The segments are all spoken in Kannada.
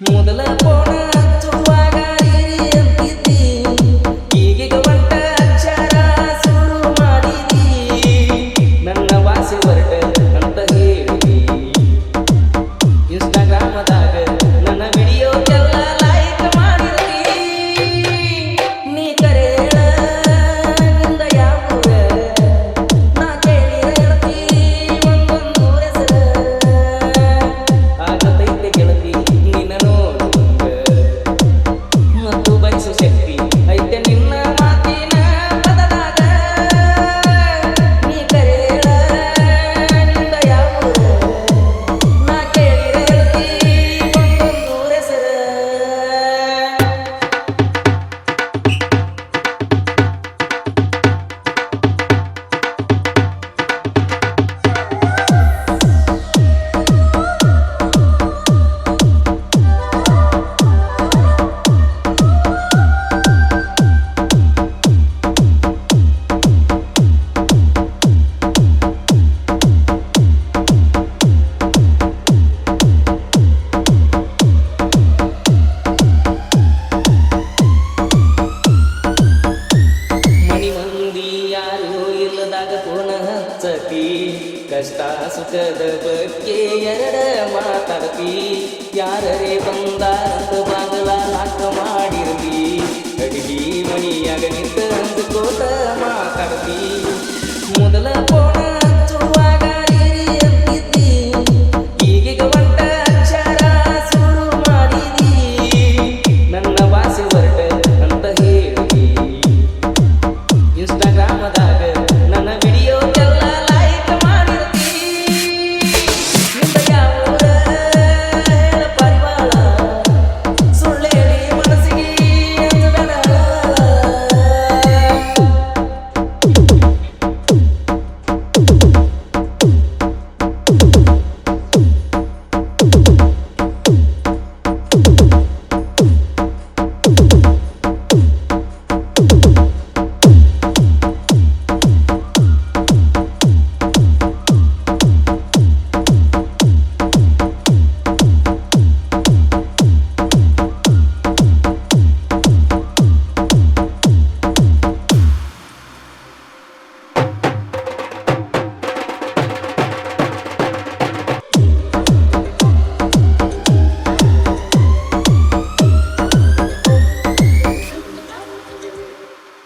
ಮೊದಲ ಪೋಣ ಹಚ್ಚುವಾಗ ಹಿರಿಯಂತಿದ್ದಿ, ಈಗೀಗ ಒಂಟ ಅಕ್ಷರ ಸುರು ಮಾಡಿದಿ. ನನ್ನ ಭಾಷೆ ಹೊರಟ ಅಂತ ಹೇಳಿದಿ, ಇನ್ಸ್ಟಾಗ್ರಾಮದಾಗ ನನ್ನ ವಿಡಿಯೋಗೆಲ್ಲ ಲೈಕ್ ಮಾಡಿದಿ. ನೀ ಕರೆಯಳ ನಿಂದ ಯಾವೂರ, ನಾ ಕೇಳಿ ಹೇಳ್ತಿ ಒಂದೊಂದು ಹೆಸರ. ಆಗತೈತೆ ಗೆಳತಿ ನಿನ್ನ ನೋಡುವಂಗ, ಮತ್ತು ಬಯಸು ಶಕ್ತಿ ಐತೆ ನಿನ್ನ ಮಾತಿನ ಪದದಾಗ. ನೀ ಕರೆಯಳ ನಿಂದ ಯಾವೂರ, ನಾ ಕೇಳಿ ಹೇಳ್ತಿ ಒಂದೊಂದು ಹೆಸರ. ಮನಿ ಮಂದಿ ಯಾರು ಇಲ್ಲದಾಗ ಫೋನ ಹಚ್ಚತಿ, ಕಷ್ಟ ಸುಖದ ಬಗ್ಗೆ ಎರಡ ಮಾತಾಡ್ತಿ. ಯಾರರೇ ಬಂದಾರಂತ ಬಾಗಲ ಲಾಕ ಮಾಡಿರ್ತಿ, ಅಡಿಗೆ ಮನಿಯಾಗ ನಿಂತ ಅಂದ್ಕೋತ ಮಾತಾಡ್ತಿ. ಮೊದಲ ಫೋನ ಹಚ್ಚುವಾಗ ಹಿರಿಯಂತಿದ್ದಿ, ಈಗೀಗ ಒಂಟ ಅಕ್ಷರ ಸುರು ಮಾಡಿದಿ. ನನ್ನ ಭಾಷೆ ಹೊರಟ ಅಂತ ಹೇಳಿದಿ, ಇನ್ಸ್ಟಾಗ್ರಾಮದಾಗ ನನ್ನ ವಿಡಿಯೋಗೆಲ್ಲ ಲೈಕ್ ಮಾಡಿರ್ತಿ. ನಿಂದ ಯಾವೂರ ಹೇಳ ಪರಿವಾಳ, ಸುಳ್ಳು ಹೇಳಿ ಮನಸ್ಸಿಗೆ ಅಂಜಬೇಡ.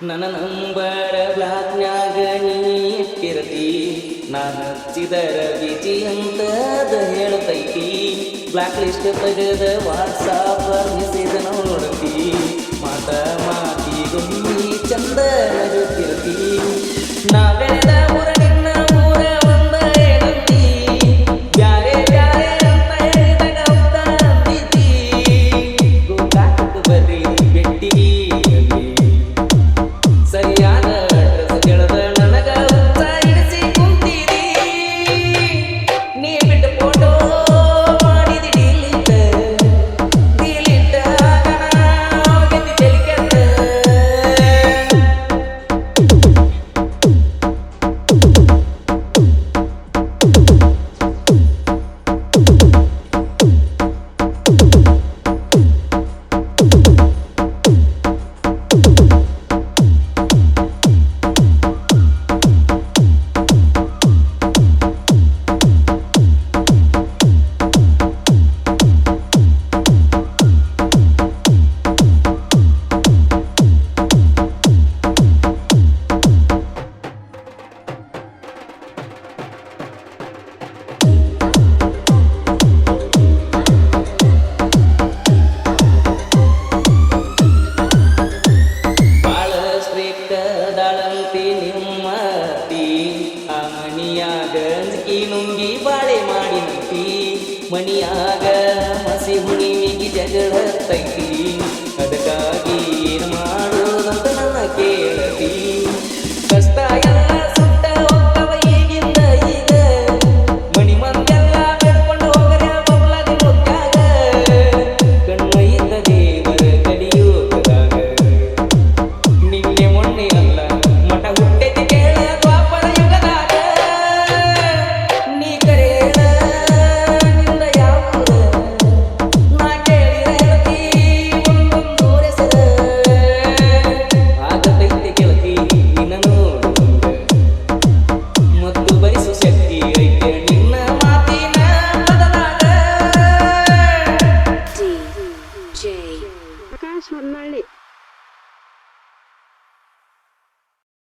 ನನ್ನ ನಂಬರ ಬ್ಲಾಕ್ನ್ಯಾಗ ನೀ ಇಟ್ಟಿರ್ತಿ, ನಾ ಹಚ್ಚಿದರ ಬಿಜಿ ಅಂತದ ಹೇಳ್ತೈತಿ. ಬ್ಲಾಕ್ ಲಿಸ್ಟ್ ತೆಗೆದ ವಾಟ್ಸಾಪ್ ಮೆಸೇಜ್ ನೋಡ್ತಿ, ಮಾತ ಮಾತಿಗೊಮ್ಮಿ ಚಂದ ನಗುತ್ತಿರ್ತಿ. ನಾ ಬೆಳೆದ ಊರ ನಿನ್ನ ಊರ ಒಂದ ಏನಂತಿ, ಬ್ಯಾರೆ ಬ್ಯಾರೆ ಅಂತ ಹೇಳಿದಾಗ ಹೌದ ಅಂತಿದ್ದಿ. ಗೋಕಾಕಕ್ಕೆ ಬರ್ರಿ ಬೆಟ್ಟಿಗಿ ಅಲ್ಲಿ, ಸರಿಯಾದ ಅಡ್ರೆಸ್ ಕೇಳದ ನನಗ ಹುಚ್ಚ ಹಿಡಿಸಿ ಕುಂತಿದಿ. ನೀ ಬಿಟ್ಟ ಫೋಟೋ ಮಾಡಿದಿ ಡಿಲೀಟ್, ಡಿಲೀಟ್ ಆಗನ ಹೋಗೈತಿ ತಲಿ ಕೆಟ್ಟ. ಬಾಳ ಸ್ಟ್ರಿಕ್ಟ್ ದಾಳಂತಿ ನಿಮ್ಮತಿ, ಆ ಮನಿಯಾಗ ಅಂಜಿಕಿ ನುಂಗಿ ಬಾಳೆ ಮಾಡಿನಂತಿ. ಮನಿಯಾಗ ಮಸಿ ಹುಣಿವಿಗಿ ಜಗಳ ತೈತಿ, ಅದಕ್ಕಾಗಿ ಏನು ಮಾಡೋದಂತ ನನ್ನ ಕೇಳತಿ. ಕಷ್ಟ ಎಲ್ಲ ಸುಟ್ಟ ಹೋಗ್ತವ ಈಗಿಂದ ಈಗ, ಮನಿ ಮಂದೆಲ್ಲ ಬೆಳ್ಕೊಂಡು ಹೋಗರ ಬಬ್ಲಾದಿ ಮುತ್ಯಾಗ. ಕಣ್ಣೈತ ದೇವರ ಕಡಿಯೋಗದಾಗ, ನಿನ್ನೆ ಮೊನ್ನೆ ಅಲ್ಲ ಮಠ ಹುಟ್ಟೈತಿ ಕೇಳ ದ್ವಾಪರ ಯುಗದಾಗ. ನೀ ಕರೆಯಳ ನಿಂದ ಯಾವೂರ, ನಾ ಕೇಳಿ ಮಲ್ಲೇಶ್ವರನಹಳ್ಳಿ.